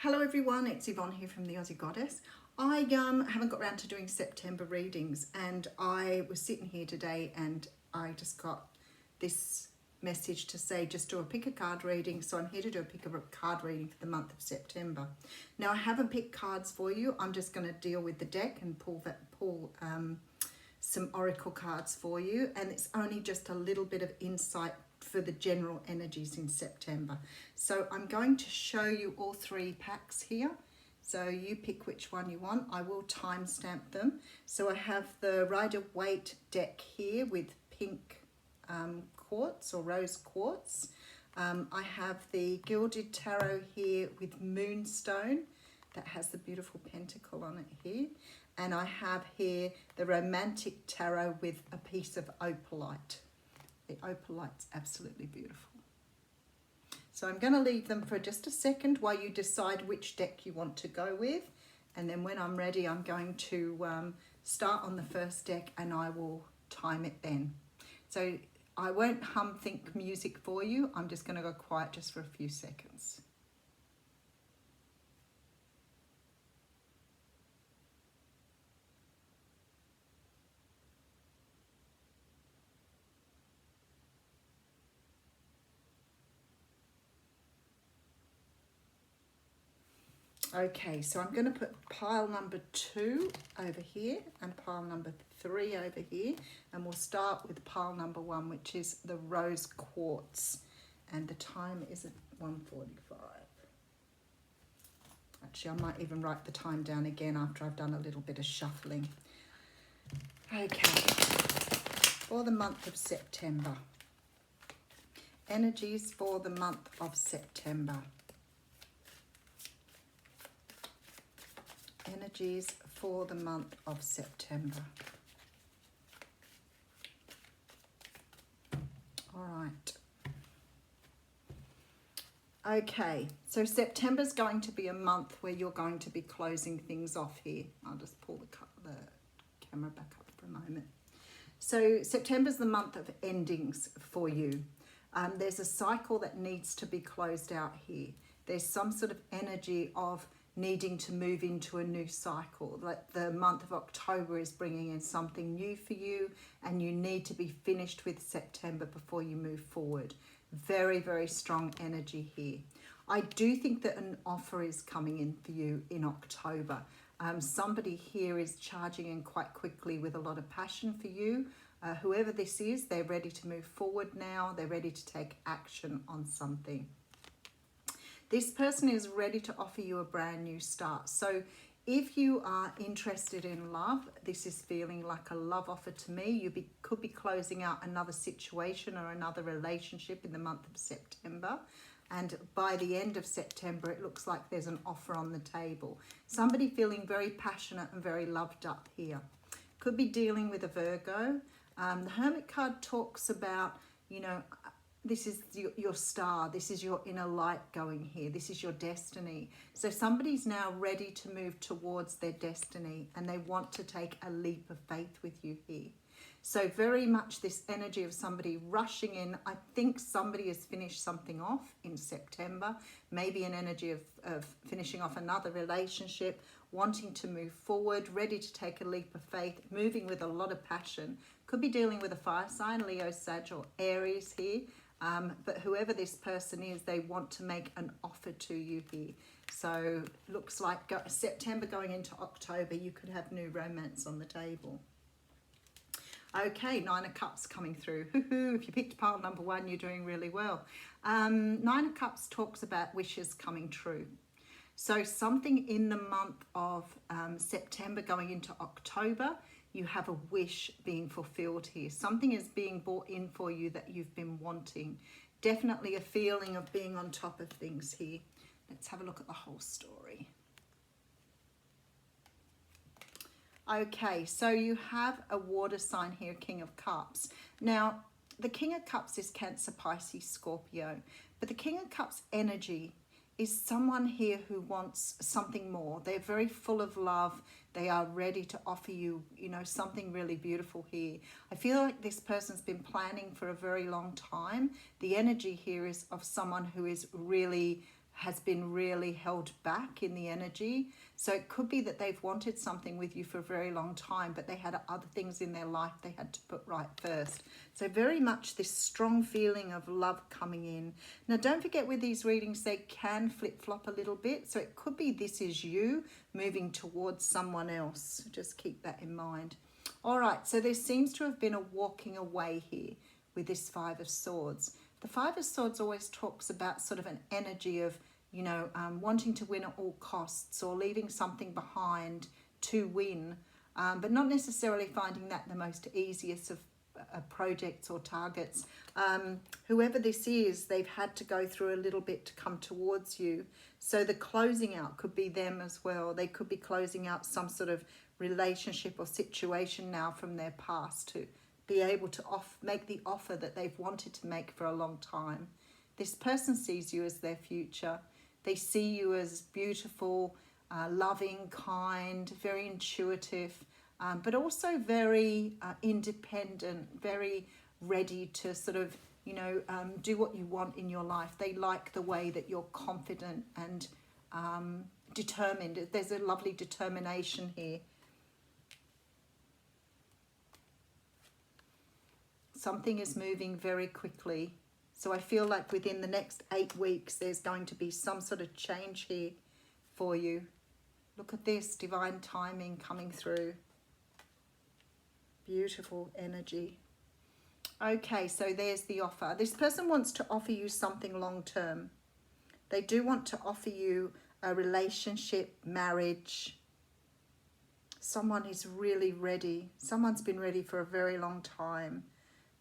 Hello everyone, it's Yvonne here from the Aussie Goddess. I haven't got around to doing September readings, and I was sitting here today and I just got this message to say just do a pick a card reading. So I'm here to do a pick a card reading for the month of September. Now I haven't picked cards for you. I'm just going to deal with the deck and pull some oracle cards for you, and it's only just a little bit of insight for the general energies in September. So I'm going to show you all three packs here. So you pick which one you want. I will timestamp them. So I have the Rider-Waite deck here with pink quartz or rose quartz. I have the Gilded Tarot here with Moonstone that has the beautiful pentacle on it here. And I have here the Romantic Tarot with a piece of Opalite. The Opalite's absolutely beautiful. So I'm going to leave them for just a second while you decide which deck you want to go with. And then when I'm ready, I'm going to start on the first deck and I will time it then. So I won't think music for you. I'm just going to go quiet just for a few seconds. Okay, so I'm going to put pile number 2 over here and pile number 3 over here, and we'll start with pile number 1, which is the rose quartz, and the time is at 1:45. Actually, I might even write the time down again after I've done a little bit of shuffling. Okay, for the month of September. Energies for the month of September. Energies for the month of September. All right. Okay, so September's going to be a month where you're going to be closing things off here. I'll just pull the camera back up for a moment. So September's the month of endings for you. There's a cycle that needs to be closed out here. There's some sort of energy of needing to move into a new cycle. Like the month of October is bringing in something new for you, and you need to be finished with September before you move forward. Very, very strong energy here. I do think that an offer is coming in for you in October. Somebody here is charging in quite quickly with a lot of passion for you. Whoever this is, they're ready to move forward now. They're ready to take action on something. This person is ready to offer you a brand new start. So if you are interested in love, this is feeling like a love offer to me. You could be closing out another situation or another relationship in the month of September. And by the end of September, it looks like there's an offer on the table. Somebody feeling very passionate and very loved up here. Could be dealing with a Virgo. The Hermit card talks about, you know, this is your star. This is your inner light going here. This is your destiny. So somebody's now ready to move towards their destiny, and they want to take a leap of faith with you here. So very much this energy of somebody rushing in. I think somebody has finished something off in September. Maybe an energy of finishing off another relationship, wanting to move forward, ready to take a leap of faith, moving with a lot of passion. Could be dealing with a fire sign, Leo, Sag, or Aries here. But whoever this person is, they want to make an offer to you here. So looks like September going into October, you could have new romance on the table. Okay, 9 of Cups coming through. If you picked pile number 1, you're doing really well. 9 of Cups talks about wishes coming true. So something in the month of September going into October, you have a wish being fulfilled here. Something is being brought in for you that you've been wanting. Definitely a feeling of being on top of things here. Let's have a look at the whole story. Okay, so you have a water sign here, King of Cups. Now, the King of Cups is Cancer, Pisces, Scorpio. But the King of Cups energy is someone here who wants something more. They're very full of love. They are ready to offer you, you know, something really beautiful here. I feel like this person's been planning for a very long time. The energy here is of someone who is really has been really held back in the energy. So it could be that they've wanted something with you for a very long time, but they had other things in their life they had to put right first. So very much this strong feeling of love coming in. Now, don't forget with these readings, they can flip-flop a little bit. So it could be this is you moving towards someone else. Just keep that in mind. All right, so there seems to have been a walking away here with this Five of Swords. The Five of Swords always talks about sort of an energy of, you know, wanting to win at all costs or leaving something behind to win, but not necessarily finding that the most easiest of projects or targets. Whoever this is, they've had to go through a little bit to come towards you. So the closing out could be them as well. They could be closing out some sort of relationship or situation now from their past to be able to make the offer that they've wanted to make for a long time. This person sees you as their future. They see you as beautiful, loving, kind, very intuitive, but also very independent, very ready to sort of, you know, do what you want in your life. They like the way that you're confident and determined. There's a lovely determination here. Something is moving very quickly. So I feel like within the next 8 weeks, there's going to be some sort of change here for you. Look at this, divine timing coming through. Beautiful energy. Okay, so there's the offer. This person wants to offer you something long term. They do want to offer you a relationship, marriage. Someone is really ready. Someone's been ready for a very long time.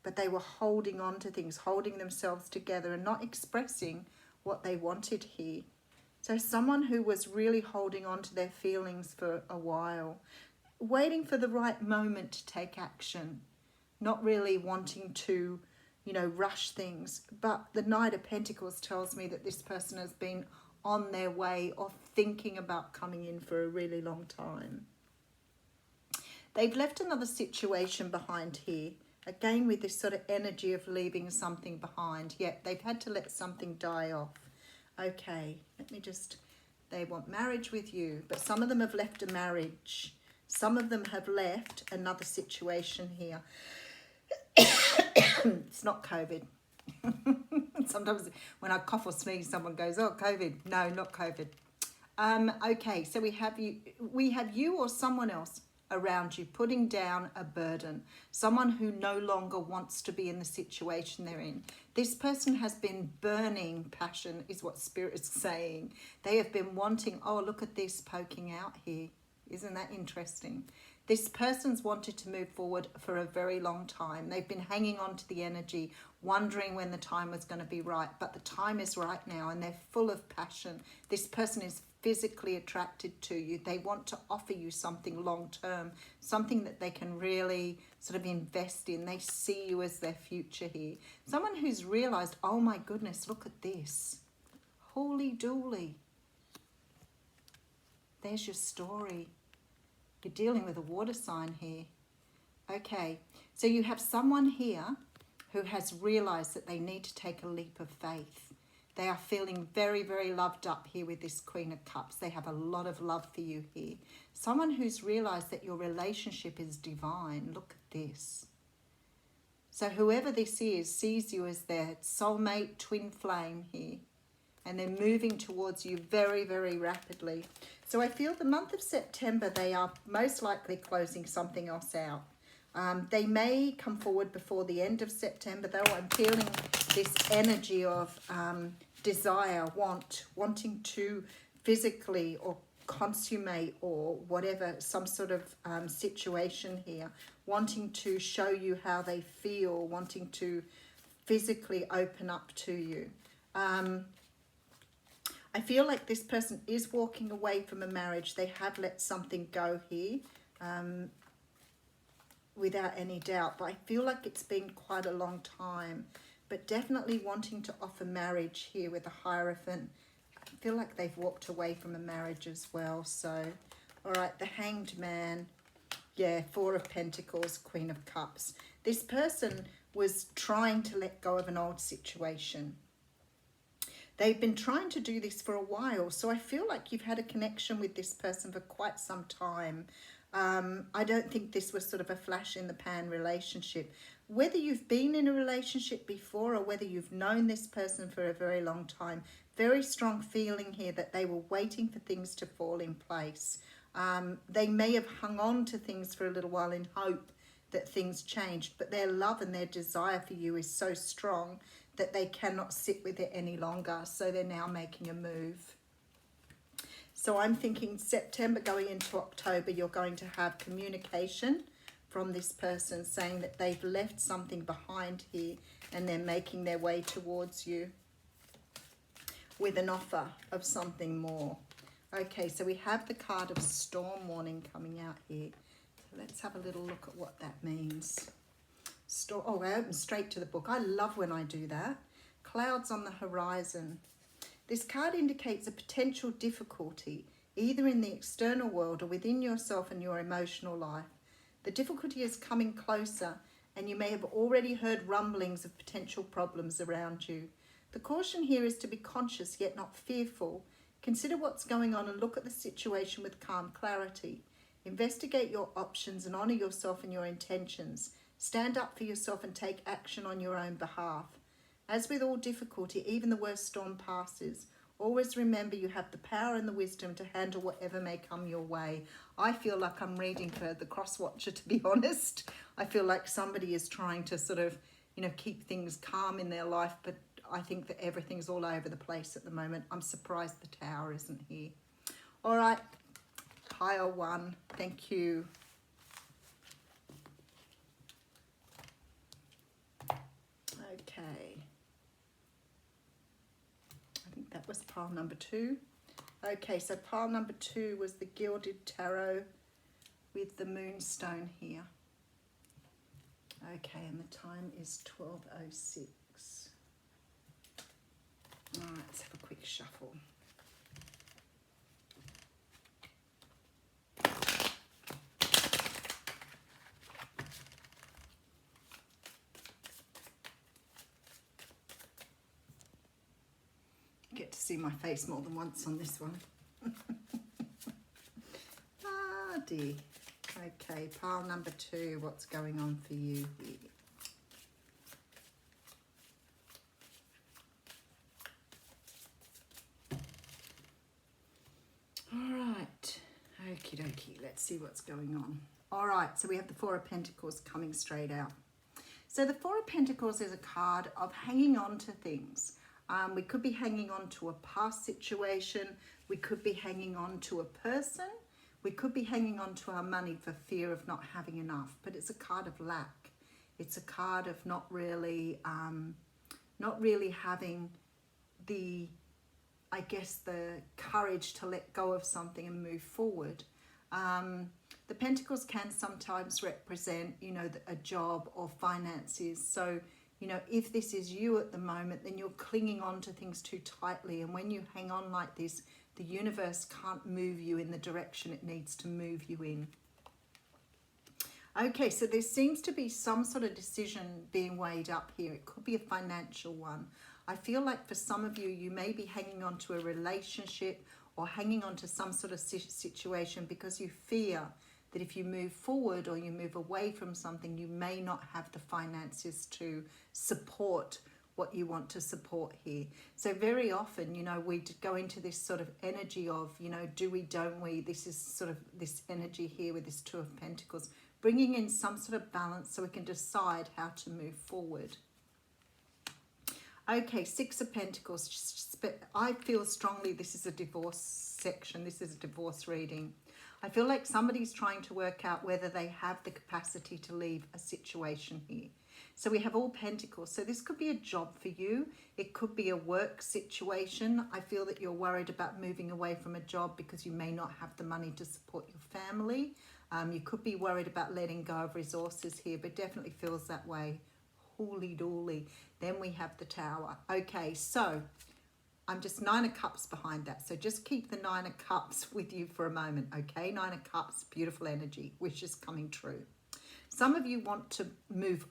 But they were holding on to things, holding themselves together and not expressing what they wanted here. So someone who was really holding on to their feelings for a while, waiting for the right moment to take action, not really wanting to, you know, rush things. But the Knight of Pentacles tells me that this person has been on their way or thinking about coming in for a really long time. They've left another situation behind here. Again, with this sort of energy of leaving something behind. Yep, they've had to let something die off. Okay, let me just... They want marriage with you, but some of them have left a marriage. Some of them have left another situation here. It's not COVID. Sometimes when I cough or sneeze, someone goes, oh, COVID. No, not COVID. Okay, so we have you or someone else around you putting down a burden, someone who no longer wants to be in the situation they're in. This person has been burning passion, is what Spirit is saying. They have been wanting, oh, look at this poking out here. Isn't that interesting? This person's wanted to move forward for a very long time. They've been hanging on to the energy, wondering when the time was going to be right, but the time is right now and they're full of passion. This person is physically attracted to you. They want to offer you something long term, something that they can really sort of invest in. They see you as their future here. Someone who's realized, oh my goodness, look at this. Holy dooly. There's your story. You're dealing with a water sign here. Okay, so you have someone here who has realized that they need to take a leap of faith. They are feeling very, very loved up here with this Queen of Cups. They have a lot of love for you here. Someone who's realized that your relationship is divine. Look at this. So whoever this is sees you as their soulmate, twin flame here. And they're moving towards you very, very rapidly. So I feel the month of September, they are most likely closing something else out. They may come forward before the end of September, though. I'm feeling this energy of desire, wanting to physically or consummate or whatever, some sort of situation here, wanting to show you how they feel, wanting to physically open up to you. I feel like this person is walking away from a marriage. They have let something go here, without any doubt. But I feel like it's been quite a long time. But definitely wanting to offer marriage here with a Hierophant. I feel like they've walked away from a marriage as well. So, all right, the Hanged Man. Yeah, Four of Pentacles, Queen of Cups. This person was trying to let go of an old situation. They've been trying to do this for a while, so I feel like you've had a connection with this person for quite some time. I don't think this was sort of a flash in the pan relationship. Whether you've been in a relationship before or whether you've known this person for a very long time, very strong feeling here that they were waiting for things to fall in place. They may have hung on to things for a little while in hope that things changed, but their love and their desire for you is so strong that they cannot sit with it any longer. So they're now making a move. So I'm thinking September going into October, you're going to have communication from this person saying that they've left something behind here and they're making their way towards you with an offer of something more. Okay, so we have the card of storm warning coming out here. So let's have a little look at what that means. Oh, I opened straight to the book. I love when I do that. Clouds on the horizon. This card indicates a potential difficulty, either in the external world or within yourself and your emotional life. The difficulty is coming closer, and you may have already heard rumblings of potential problems around you. The caution here is to be conscious yet not fearful. Consider what's going on and look at the situation with calm clarity. Investigate your options and honour yourself and your intentions. Stand up for yourself and take action on your own behalf. As with all difficulty, even the worst storm passes. Always remember you have the power and the wisdom to handle whatever may come your way. I feel like I'm reading for the cross watcher, to be honest. I feel like somebody is trying to sort of, keep things calm in their life, but I think that everything's all over the place at the moment. I'm surprised the tower isn't here. All right, pile one. Thank you. Okay. I think that was pile number 2. Okay, so pile number 2 was the Gilded Tarot with the Moonstone here. Okay, and the time is 12:06. All right, let's have a quick shuffle. Get to see my face more than once on this one. Ah, dear. Okay, pile number 2, what's going on for you here? Okie dokie, let's see what's going on. All right, so we have the Four of Pentacles coming straight out. So the Four of Pentacles is a card of hanging on to things. We could be hanging on to a past situation. We could be hanging on to a person. We could be hanging on to our money for fear of not having enough. But it's a card of lack. It's a card of not really having the, I guess, the courage to let go of something and move forward. The Pentacles can sometimes represent, a job or finances. So, if this is you at the moment, then you're clinging on to things too tightly. And when you hang on like this, the universe can't move you in the direction it needs to move you in. Okay, so there seems to be some sort of decision being weighed up here. It could be a financial one. I feel like for some of you, you may be hanging on to a relationship or hanging on to some sort of situation because you fear that if you move forward or you move away from something, you may not have the finances to support what you want to support here. So very often, we go into this sort of energy of, do we, don't we? This is sort of this energy here with this Two of Pentacles, bringing in some sort of balance so we can decide how to move forward. Okay, Six of Pentacles. I feel strongly this is a divorce section. This is a divorce reading. I feel like somebody's trying to work out whether they have the capacity to leave a situation here. So we have all Pentacles. So this could be a job for you. It could be a work situation. I feel that you're worried about moving away from a job because you may not have the money to support your family. You could be worried about letting go of resources here, but definitely feels that way. Holy dooly. Then we have the Tower. Okay, so I'm just 9 of Cups behind that. So just keep the 9 of Cups with you for a moment, okay? 9 of Cups, beautiful energy, wishes coming true. Some of you want to move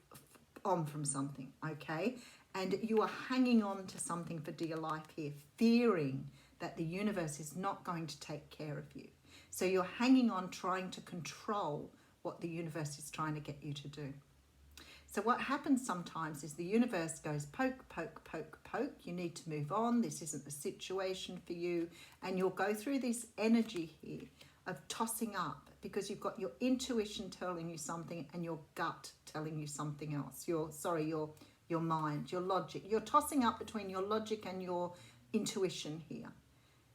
on from something, okay? And you are hanging on to something for dear life here, fearing that the universe is not going to take care of you. So you're hanging on, trying to control what the universe is trying to get you to do. So what happens sometimes is the universe goes poke, poke, poke, poke. You need to move on. This isn't the situation for you. And you'll go through this energy here of tossing up because you've got your intuition telling you something and your gut telling you something else. Your mind, your logic. You're tossing up between your logic and your intuition here.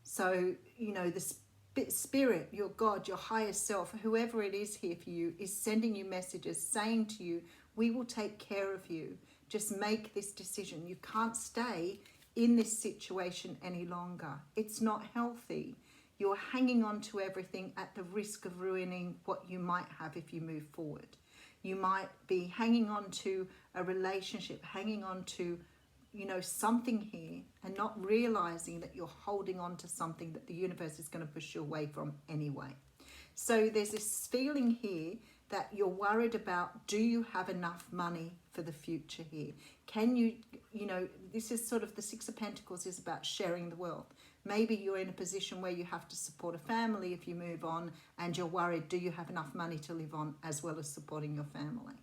So, you know, the spirit, your God, your higher self, whoever it is here for you, is sending you messages saying to you, we will take care of you. Just make this decision. You can't stay in this situation any longer. It's not healthy. You're hanging on to everything at the risk of ruining what you might have if you move forward. You might be hanging on to a relationship, hanging on to, you know, something here and not realizing that you're holding on to something that the universe is going to push you away from anyway. So there's this feeling here that you're worried about, do you have enough money for the future here? Can you, you know, this is sort of the Six of Pentacles is about sharing the wealth. Maybe you're in a position where you have to support a family if you move on and you're worried, do you have enough money to live on as well as supporting your family?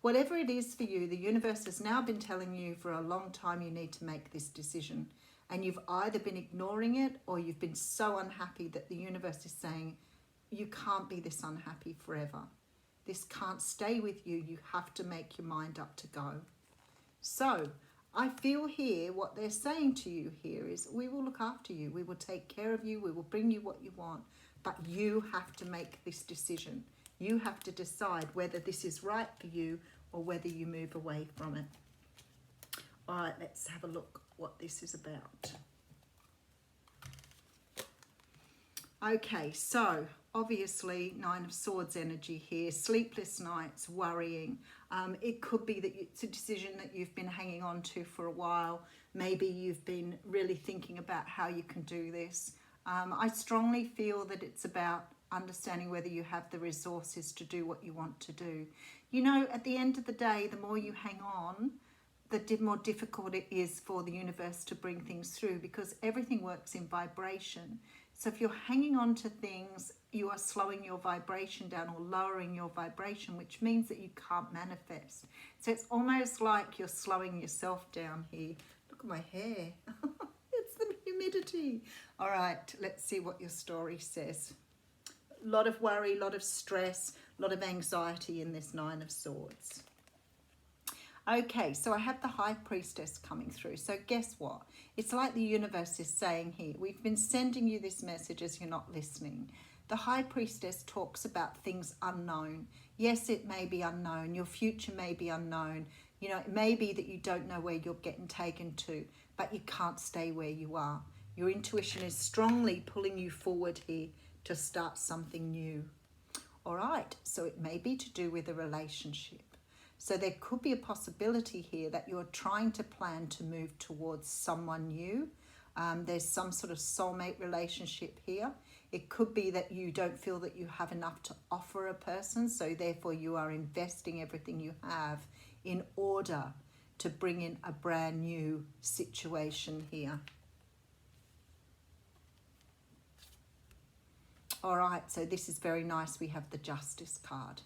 Whatever it is for you, the universe has now been telling you for a long time you need to make this decision. And you've either been ignoring it or you've been so unhappy that the universe is saying, you can't be this unhappy forever. This can't stay with you. You have to make your mind up to go. So I feel here what they're saying to you here is we will look after you. We will take care of you. We will bring you what you want. But you have to make this decision. You have to decide whether this is right for you or whether you move away from it. All right, let's have a look what this is about. Okay, so obviously Nine of Swords energy here, sleepless nights, worrying. It could be that it's a decision that you've been hanging on to for a while. Maybe you've been really thinking about how you can do this. I strongly feel that it's about understanding whether you have the resources to do what you want to do. You know, at the end of the day, the more you hang on, the more difficult it is for the universe to bring things through because everything works in vibration. So if you're hanging on to things, you are slowing your vibration down or lowering your vibration, which means that you can't manifest. So it's almost like you're slowing yourself down here. Look at my hair. It's the humidity. All right, let's see what your story says. A lot of worry, a lot of stress, a lot of anxiety in this Nine of Swords. Okay, so I have the High Priestess coming through. So guess what? It's like the universe is saying here, we've been sending you this message as you're not listening. The High Priestess talks about things unknown. Yes, it may be unknown. Your future may be unknown. You know, it may be that you don't know where you're getting taken to, but you can't stay where you are. Your intuition is strongly pulling you forward here to start something new. All right, so it may be to do with a relationship. So there could be a possibility here that you're trying to plan to move towards someone new. There's some sort of soulmate relationship here. It could be that you don't feel that you have enough to offer a person, so therefore you are investing everything you have in order to bring in a brand new situation here. All right, so this is very nice. We have the Justice card.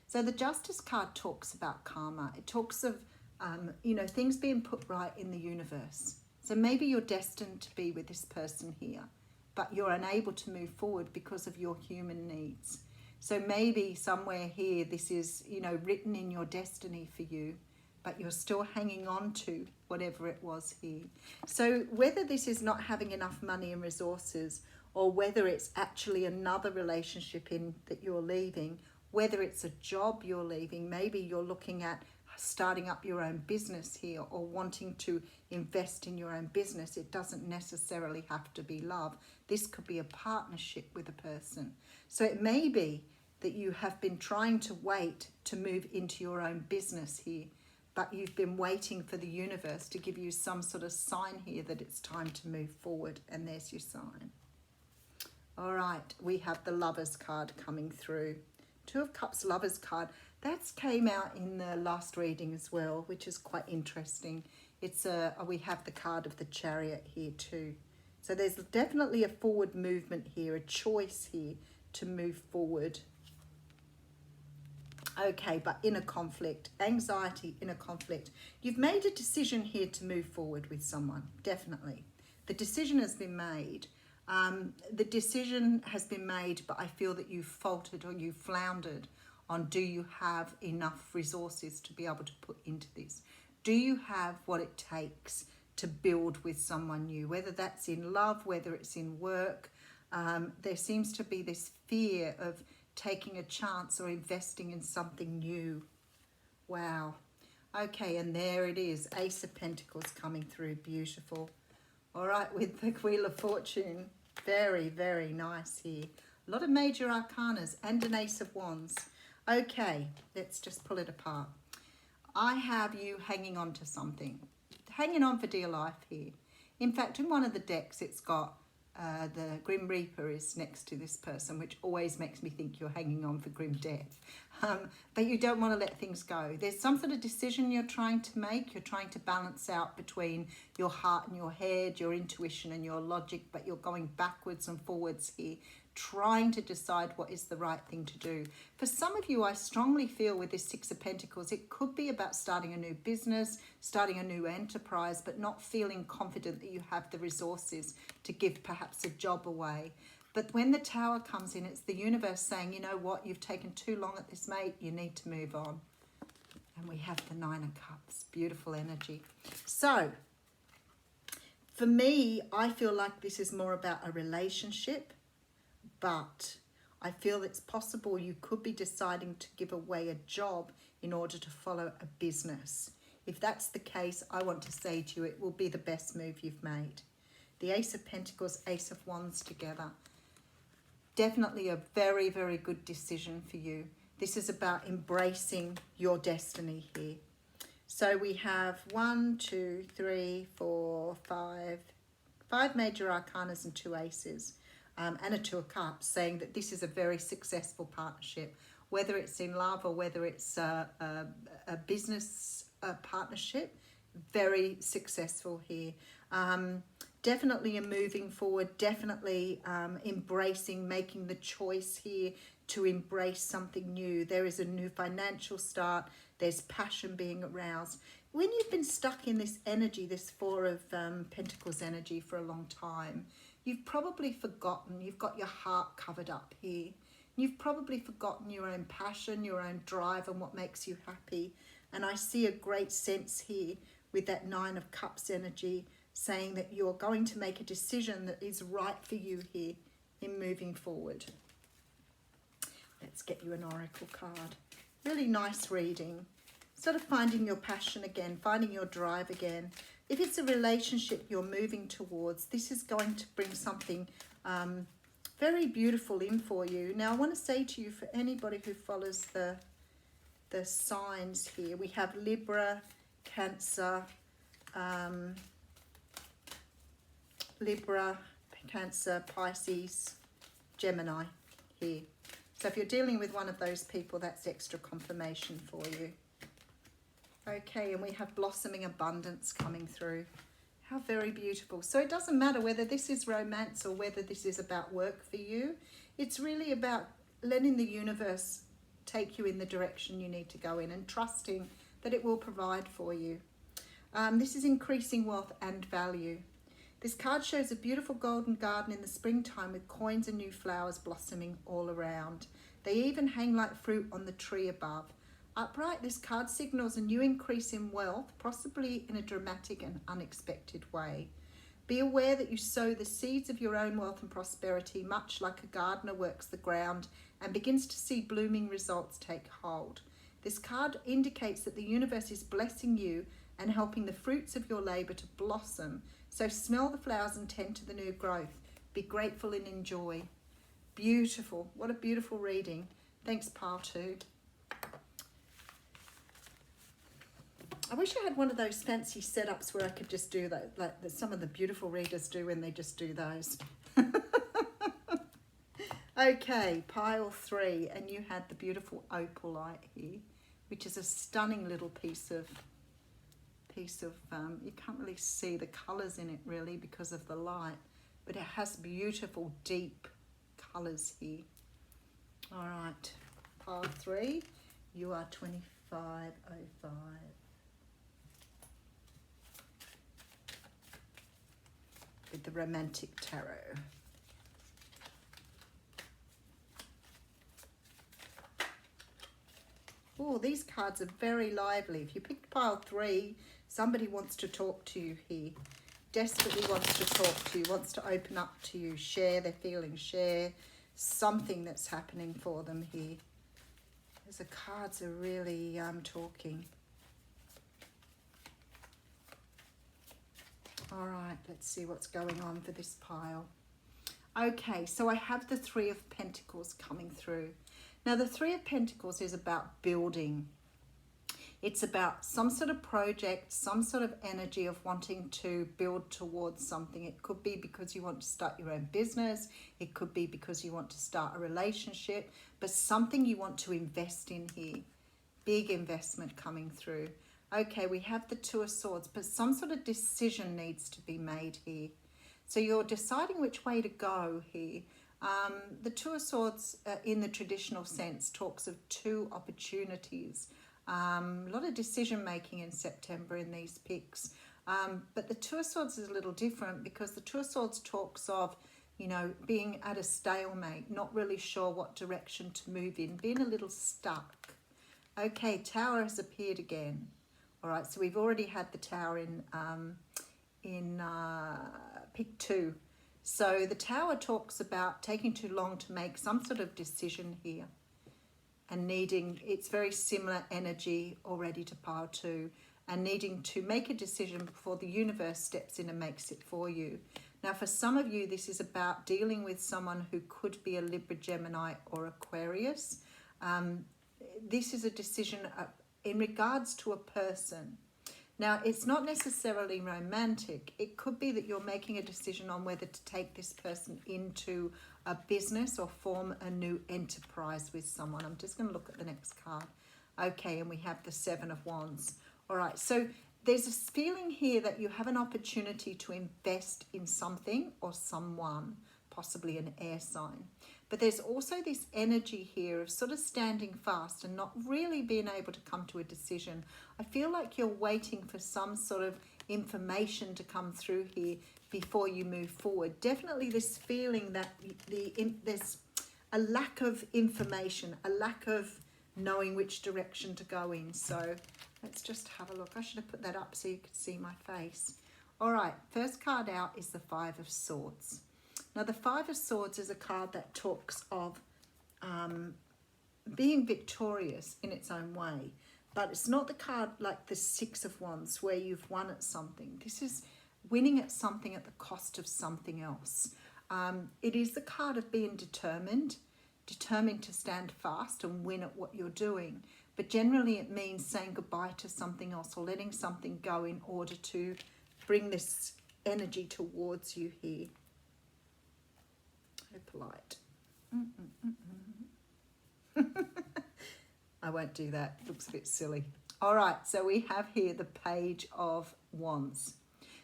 So the Justice card talks about karma. It talks of, you know, things being put right in the universe. So maybe you're destined to be with this person here, but you're unable to move forward because of your human needs. So maybe somewhere here, this is, you know, written in your destiny for you, but you're still hanging on to whatever it was here. So whether this is not having enough money and resources, or whether it's actually another relationship in that you're leaving, whether it's a job you're leaving, maybe you're looking at starting up your own business here or wanting to invest in your own business. It doesn't necessarily have to be love. This could be a partnership with a person. So it may be that you have been trying to wait to move into your own business here, but you've been waiting for the universe to give you some sort of sign here that it's time to move forward, and there's your sign. All right, we have the Lovers card coming through. Two of Cups, Lovers card. That came out in the last reading as well, which is quite interesting. It's we have the card of the Chariot here too. So there's definitely a forward movement here, a choice here to move forward. Okay, but in a conflict, anxiety in a conflict. You've made a decision here to move forward with someone, definitely. The decision has been made. The decision has been made, but I feel that you've faltered or you've floundered on, do you have enough resources to be able to put into this? Do you have what it takes to build with someone new? Whether that's in love, whether it's in work, there seems to be this fear of taking a chance or investing in something new. Wow. Okay, and there it is, Ace of Pentacles coming through, beautiful. All right, with the Wheel of Fortune, very, very nice here. A lot of major arcanas and an Ace of Wands. Okay, let's just pull it apart. I have you hanging on to something, hanging on for dear life here. In fact, in one of the decks, it's got the Grim Reaper is next to this person, which always makes me think you're hanging on for grim death. But you don't want to let things go. There's some sort of decision you're trying to make. You're trying to balance out between your heart and your head, your intuition and your logic, but you're going backwards and forwards here, trying to decide what is the right thing to do. For some of you, I strongly feel with this Six of Pentacles, it could be about starting a new business, starting a new enterprise, but not feeling confident that you have the resources to give perhaps a job away. But when the Tower comes in, it's the universe saying, you know what, you've taken too long at this, mate, you need to move on. And we have the Nine of Cups, beautiful energy. So, for me, I feel like this is more about a relationship, but I feel it's possible you could be deciding to give away a job in order to follow a business. If that's the case, I want to say to you, it will be the best move you've made. The Ace of Pentacles, Ace of Wands together. Definitely a very, very good decision for you. This is about embracing your destiny here. So we have 1, 2, 3, 4, 5 major arcanas and 2 aces. And a 2 of Cups, saying that this is a very successful partnership, whether it's in love or whether it's a business partnership, very successful here. Definitely a moving forward, definitely embracing, making the choice here to embrace something new. There is a new financial start, there's passion being aroused. When you've been stuck in this energy, this 4 of Pentacles energy for a long time, you've probably forgotten, you've got your heart covered up here. You've probably forgotten your own passion, your own drive and what makes you happy. And I see a great sense here with that 9 of Cups energy saying that you're going to make a decision that is right for you here in moving forward. Let's get you an oracle card. Really nice reading. Sort of finding your passion again, finding your drive again. If it's a relationship you're moving towards, this is going to bring something very beautiful in for you. Now, I want to say to you, for anybody who follows the signs here, we have Libra, Cancer, Pisces, Gemini here. So if you're dealing with one of those people, that's extra confirmation for you. Okay, and we have blossoming abundance coming through. How very beautiful. So it doesn't matter whether this is romance or whether this is about work for you. It's really about letting the universe take you in the direction you need to go in and trusting that it will provide for you. This is increasing wealth and value. This card shows a beautiful golden garden in the springtime with coins and new flowers blossoming all around. They even hang like fruit on the tree above. Upright, this card signals a new increase in wealth, possibly in a dramatic and unexpected way. Be aware that you sow the seeds of your own wealth and prosperity, much like a gardener works the ground and begins to see blooming results take hold. This card indicates that the universe is blessing you and helping the fruits of your labor to blossom. So smell the flowers and tend to the new growth. Be grateful and enjoy. Beautiful. What a beautiful reading. Thanks, Partu. I wish I had one of those fancy setups where I could just do that, like some of the beautiful readers do when they just do those. Okay, pile 3, and you had the beautiful Opalite here, which is a stunning little piece of you can't really see the colours in it really because of the light, but it has beautiful deep colours here. All right, pile 3, you are 2505. With the Romantic Tarot. Oh, these cards are very lively. If you picked pile 3, somebody wants to talk to you here. Desperately wants to talk to you, wants to open up to you, share their feelings, share something that's happening for them here. As the cards are really talking. All right, let's see what's going on for this pile. Okay, so I have the 3 of Pentacles coming through. Now, the 3 of Pentacles is about building. It's about some sort of project, some sort of energy of wanting to build towards something. It could be because you want to start your own business. It could be because you want to start a relationship, but something you want to invest in here. Big investment coming through. Okay, we have the 2 of Swords, but some sort of decision needs to be made here. So you're deciding which way to go here. The 2 of Swords in the traditional sense talks of 2 opportunities. A lot of decision making in September in these picks. But the 2 of Swords is a little different because the 2 of Swords talks of, you know, being at a stalemate, not really sure what direction to move in, being a little stuck. Okay, Tower has appeared again. All right, so we've already had the Tower in pick 2. So the Tower talks about taking too long to make some sort of decision here and needing, it's very similar energy already to pile 2, and needing to make a decision before the universe steps in and makes it for you. Now, for some of you, this is about dealing with someone who could be a Libra, Gemini or Aquarius. This is a decision in regards to a person. Now, it's not necessarily romantic. It could be that you're making a decision on whether to take this person into a business or form a new enterprise with someone. I'm just going to look at the next card. Okay, and we have the 7 of Wands. All right, so there's a feeling here that you have an opportunity to invest in something or someone, possibly an air sign. But there's also this energy here of sort of standing fast and not really being able to come to a decision. I feel like you're waiting for some sort of information to come through here before you move forward. Definitely this feeling that there's a lack of information, a lack of knowing which direction to go in. So let's just have a look. I should have put that up so you could see my face. All right, first card out is the 5 of Swords. Now, the 5 of Swords is a card that talks of being victorious in its own way. But it's not the card like the 6 of Wands where you've won at something. This is winning at something at the cost of something else. It is the card of being determined to stand fast and win at what you're doing. But generally it means saying goodbye to something else or letting something go in order to bring this energy towards you here. Opalite. I won't do that. It looks a bit silly. All right, so we have here the Page of Wands.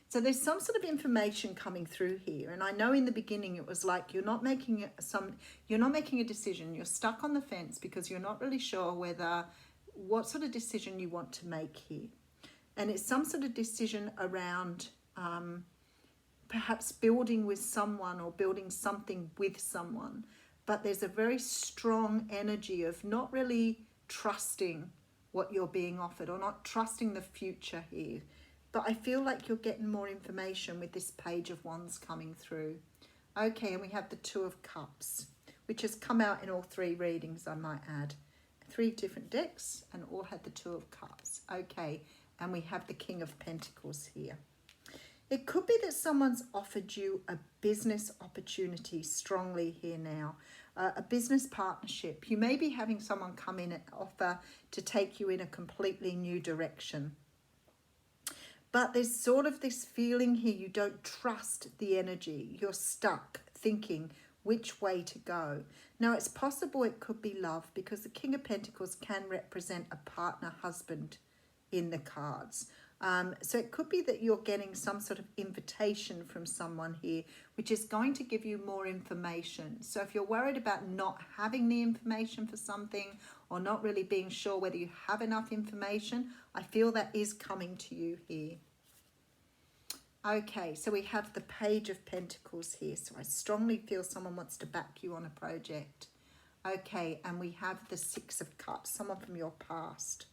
So there's some sort of information coming through here, and I know in the beginning it was like you're not making a decision. You're stuck on the fence because you're not really sure what sort of decision you want to make here, and it's some sort of decision around perhaps building with someone or building something with someone. But there's a very strong energy of not really trusting what you're being offered or not trusting the future here. But I feel like you're getting more information with this Page of Wands coming through. Okay, and we have the 2 of Cups, which has come out in all 3 readings, I might add. 3 different decks and all had the 2 of Cups. Okay, and we have the King of Pentacles here. It could be that someone's offered you a business opportunity strongly here now, a business partnership. You may be having someone come in and offer to take you in a completely new direction. But there's sort of this feeling here you don't trust the energy. You're stuck thinking, which way to go. Now, it's possible it could be love, because the King of Pentacles can represent a partner, husband in the cards. So it could be that you're getting some sort of invitation from someone here, which is going to give you more information. So if you're worried about not having the information for something, or not really being sure whether you have enough information, I feel that is coming to you here. Okay, so we have the Page of Pentacles here. So I strongly feel someone wants to back you on a project. Okay, and we have the Six of Cups, someone from your past.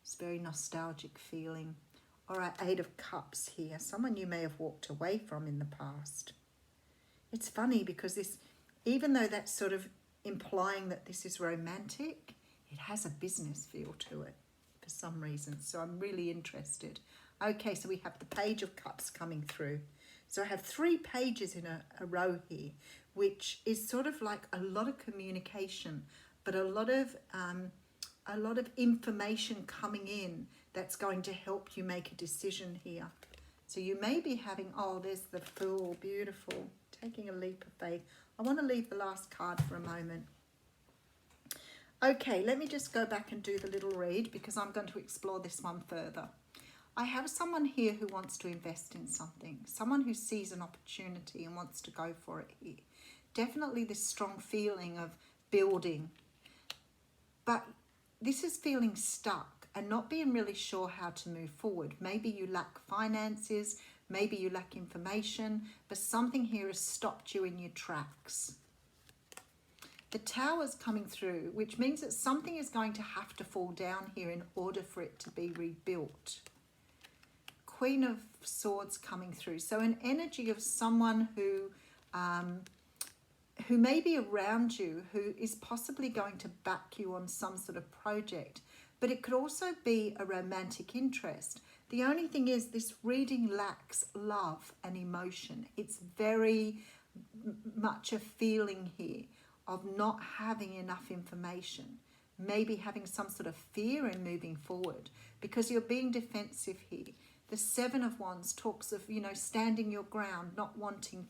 It's very nostalgic feeling. All right, Eight of Cups here. Someone you may have walked away from in the past. It's funny because this, even though that's sort of implying that this is romantic, it has a business feel to it for some reason. So I'm really interested. Okay, so we have the Page of Cups coming through. So I have 3 pages in a row here, which is sort of like a lot of communication, but a lot of information coming in that's going to help you make a decision here. So you may be having, oh, there's the Fool, beautiful, taking a leap of faith. I want to leave the last card for a moment. Okay, let me just go back and do the little read, because I'm going to explore this one further. I have someone here who wants to invest in something, someone who sees an opportunity and wants to go for it here. Definitely this strong feeling of building, but this is feeling stuck and not being really sure how to move forward. Maybe you lack finances, maybe you lack information, but something here has stopped you in your tracks. The Tower's coming through, which means that something is going to have to fall down here in order for it to be rebuilt. Queen of Swords coming through. So an energy of someone who may be around you, who is possibly going to back you on some sort of project, but it could also be a romantic interest. The only thing is this reading lacks love and emotion. It's very much a feeling here of not having enough information, maybe having some sort of fear in moving forward because you're being defensive here. The Seven of Wands talks of, you know, standing your ground, not wanting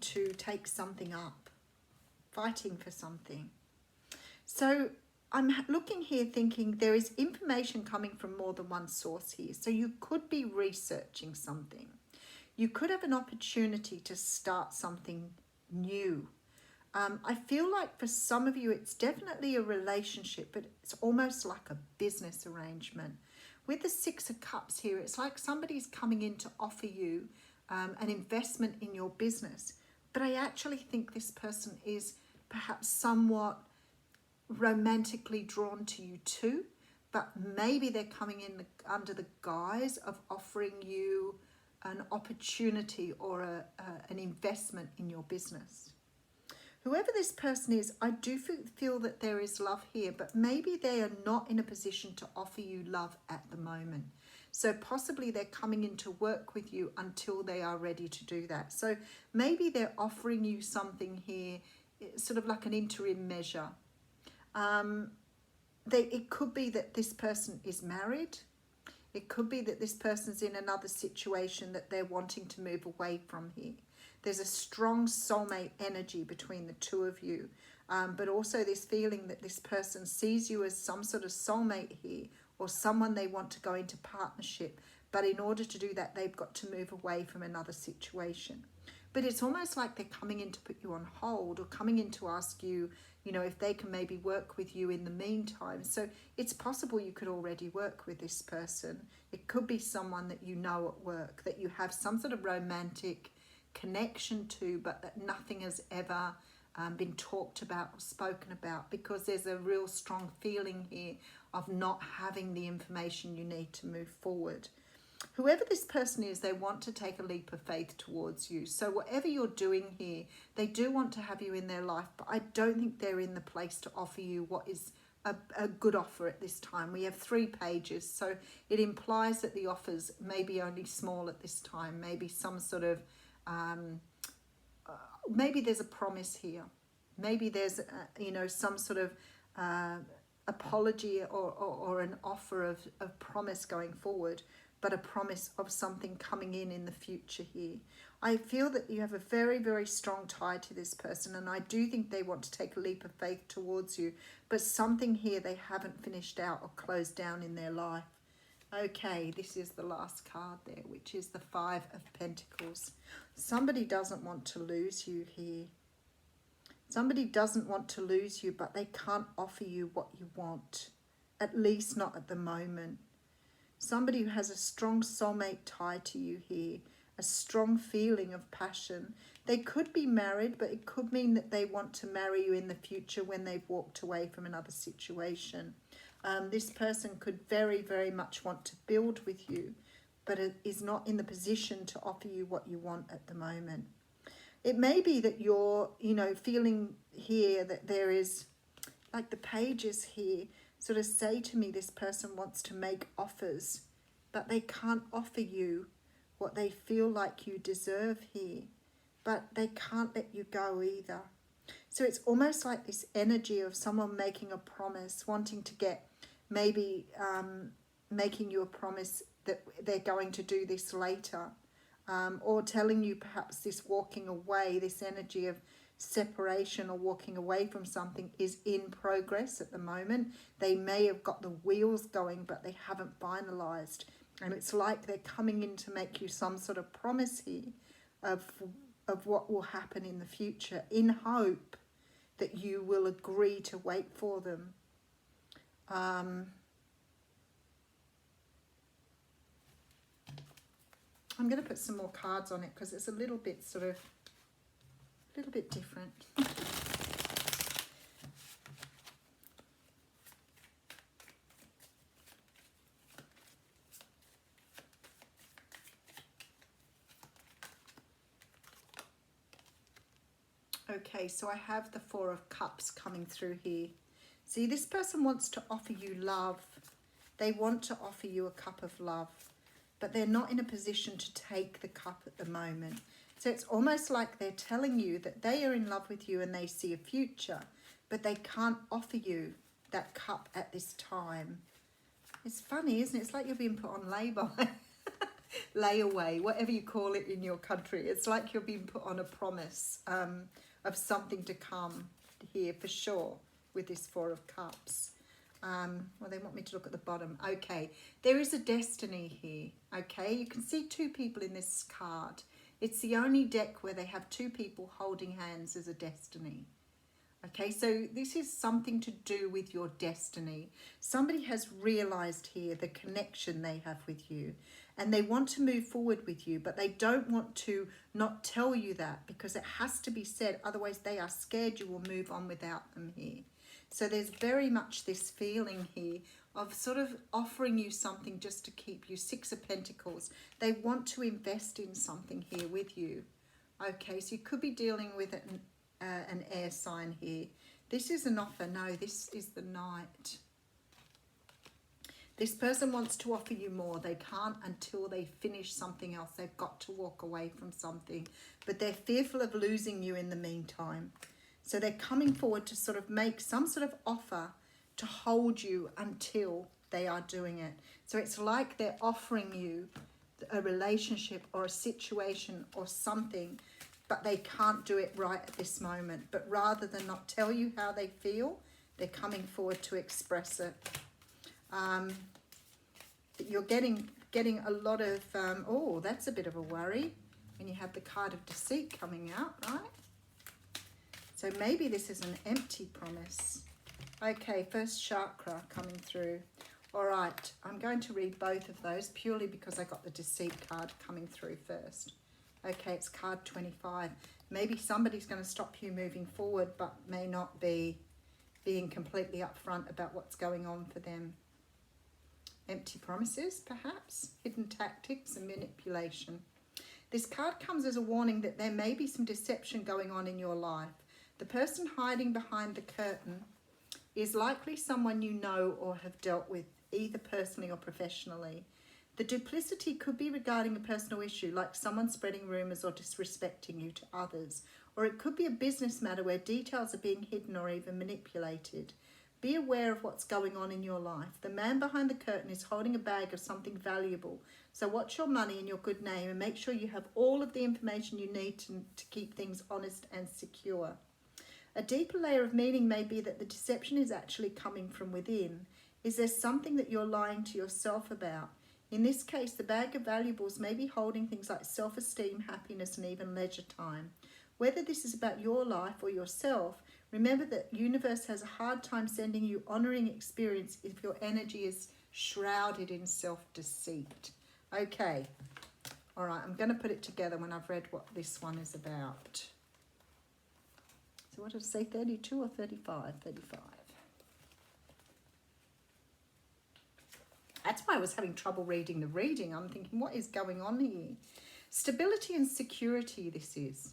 to take something up, fighting for something. So I'm looking here thinking there is information coming from more than one source here. So you could be researching something. You could have an opportunity to start something new. I feel like for some of you it's definitely a relationship, but it's almost like a business arrangement. With the Six of Cups here, it's like somebody's coming in to offer you an investment in your business. But I actually think this person is perhaps somewhat romantically drawn to you too, but maybe they're coming in under the guise of offering you an opportunity or an investment in your business. Whoever this person is, I do feel that there is love here, but maybe they are not in a position to offer you love at the moment. So possibly they're coming in to work with you until they are ready to do that. So maybe they're offering you something here, sort of like an interim measure. It could be that this person is married. It could be that this person's in another situation that they're wanting to move away from here. There's a strong soulmate energy between the two of you, but also this feeling that this person sees you as some sort of soulmate here, or someone they want to go into partnership. But in order to do that, they've got to move away from another situation. But it's almost like they're coming in to put you on hold, or coming in to ask you, you know, if they can maybe work with you in the meantime. So it's possible you could already work with this person. It could be someone that you know at work, that you have some sort of romantic connection to, but that nothing has ever been talked about or spoken about, because there's a real strong feeling here of not having the information you need to move forward. Whoever this person is, they want to take a leap of faith towards you. So whatever you're doing here, they do want to have you in their life, but I don't think they're in the place to offer you what is a good offer at this time. We have 3 pages, so it implies that the offers may be only small at this time. Maybe some sort of, maybe there's a promise here. Maybe there's, you know, some sort of apology or an offer of promise going forward. but a promise of something coming in the future here. I feel that you have a very, very strong tie to this person, and I do think they want to take a leap of faith towards you, but something here they haven't finished out or closed down in their life. Okay, this is the last card there, which is the Five of Pentacles. Somebody doesn't want to lose you here. Somebody doesn't want to lose you, but they can't offer you what you want, at least not at the moment. Somebody who has a strong soulmate tie to you here, a strong feeling of passion. They could be married, but it could mean that they want to marry you in the future when they've walked away from another situation. This person could very, very much want to build with you, but it is not in the position to offer you what you want at the moment. It may be that you're, feeling here that there is, like the pages here, sort of say to me this person wants to make offers, but they can't offer you what they feel like you deserve here, but they can't let you go either. So it's almost like this energy of someone making a promise, wanting to get, maybe making you a promise that they're going to do this later, or telling you perhaps this walking away, this energy of separation or walking away from something is in progress at the moment. They may have got the wheels going, but they haven't finalized. And it's like they're coming in to make you some sort of promise here of what will happen in the future, in hope that you will agree to wait for them. I'm going to put some more cards on it because it's a little bit different. Okay, so I have the Four of Cups coming through here. See, this person wants to offer you love. They want to offer you a cup of love, but they're not in a position to take the cup at the moment. So it's almost like they're telling you that they are in love with you and they see a future, but they can't offer you that cup at this time. It's funny, isn't it? It's like you're being put on lay-by, layaway, whatever you call it in your country. It's like you're being put on a promise of something to come here for sure with this Four of Cups. Well, they want me to look at the bottom. Okay, there is a destiny here. Okay, you can see two people in this card. It's the only deck where they have two people holding hands as a destiny. Okay, so this is something to do with your destiny. Somebody has realized here the connection they have with you, and they want to move forward with you, but they don't want to not tell you that because it has to be said. Otherwise, they are scared you will move on without them here. So there's very much this feeling here of sort of offering you something just to keep you. Six of Pentacles. They want to invest in something here with you. Okay, so you could be dealing with an air sign here. This is an offer. No, this is the Knight. This person wants to offer you more. They can't until they finish something else. They've got to walk away from something, but they're fearful of losing you in the meantime. So they're coming forward to sort of make some sort of offer to hold you until they are doing it. So it's like they're offering you a relationship or a situation or something, but they can't do it right at this moment. But rather than not tell you how they feel, they're coming forward to express it. You're getting a lot of, oh, that's a bit of a worry when you have the card of deceit coming out, right? So maybe this is an empty promise. Okay, first chakra coming through. All right, I'm going to read both of those purely because I got the deceit card coming through first. Okay, it's card 25. Maybe somebody's going to stop you moving forward, but may not be being completely upfront about what's going on for them. Empty promises, perhaps. Hidden tactics and manipulation. This card comes as a warning that there may be some deception going on in your life. The person hiding behind the curtain is likely someone you know or have dealt with, either personally or professionally. The duplicity could be regarding a personal issue, like someone spreading rumours or disrespecting you to others. Or it could be a business matter where details are being hidden or even manipulated. Be aware of what's going on in your life. The man behind the curtain is holding a bag of something valuable. So watch your money and your good name and make sure you have all of the information you need to keep things honest and secure. A deeper layer of meaning may be that the deception is actually coming from within. Is there something that you're lying to yourself about? In this case, the bag of valuables may be holding things like self-esteem, happiness, and even leisure time. Whether this is about your life or yourself, remember that the universe has a hard time sending you honoring experience if your energy is shrouded in self-deceit. Okay. All right, I'm going to put it together when I've read what this one is about. So what did I say, 32 or 35? 35. That's why I was having trouble reading the reading. I'm thinking, what is going on here? Stability and security, this is.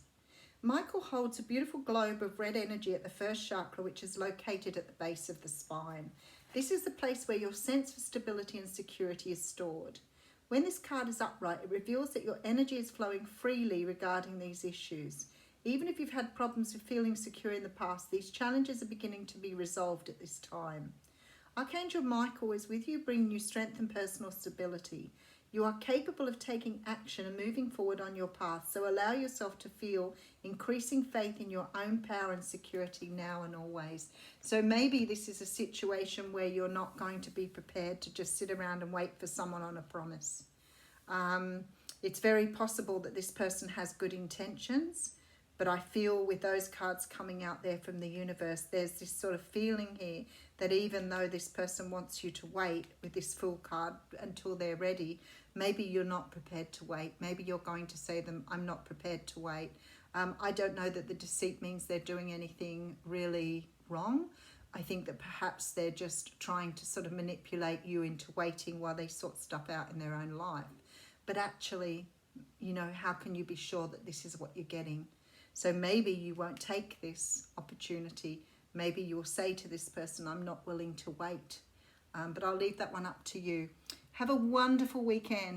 Michael holds a beautiful globe of red energy at the first chakra, which is located at the base of the spine. This is the place where your sense of stability and security is stored. When this card is upright, it reveals that your energy is flowing freely regarding these issues. Even if you've had problems with feeling secure in the past, these challenges are beginning to be resolved at this time. Archangel Michael is with you, bringing you strength and personal stability. You are capable of taking action and moving forward on your path, so allow yourself to feel increasing faith in your own power and security now and always. So maybe this is a situation where you're not going to be prepared to just sit around and wait for someone on a promise. It's very possible that this person has good intentions, but I feel with those cards coming out there from the universe, there's this sort of feeling here that even though this person wants you to wait with this Fool card until they're ready, maybe you're not prepared to wait. Maybe you're going to say to them, I'm not prepared to wait. I don't know that the deceit means they're doing anything really wrong. I think that perhaps they're just trying to sort of manipulate you into waiting while they sort stuff out in their own life. But actually, you know, how can you be sure that this is what you're getting? So maybe you won't take this opportunity. Maybe you'll say to this person, I'm not willing to wait. But I'll leave that one up to you. Have a wonderful weekend.